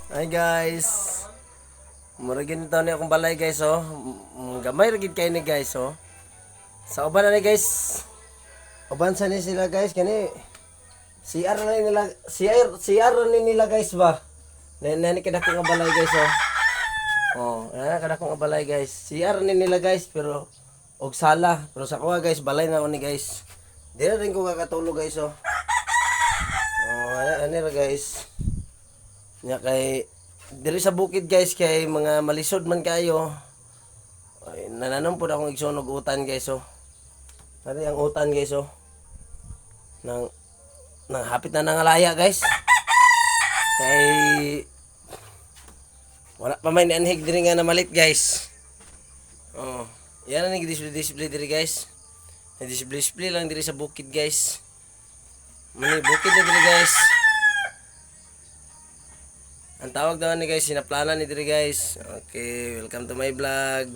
Hi guys. Muragin ito ni akong balay guys oh. Gamay ragid kayo ni guys oh. Sa uban na ni guys. Uban sa ni sila guys kani. CR na nila CR ni nila guys ba. Nani kada ko nga balay guys oh. Oh, kada ko nga balay guys. CR ni nila guys pero og sala pero sa kuha guys balay na ko ni guys. Dili rin ko kakatulog guys oh. Oh, ano ra guys. Nya kay diri sa bukid guys kay mga malisod man kayo. Ay nananom pud akong igsunog utan guys oh. Ari ang utan guys oh. Nang hapit na nangalaya guys. Kay wala pa may anhig diri nga na malit guys. Oh, yan ang display diri guys. Display lang diri sa bukid guys. Mani bukid na diri guys. Ang tawag daw ni guys, sinaplanan ni diri guys. Okay, welcome to my vlog.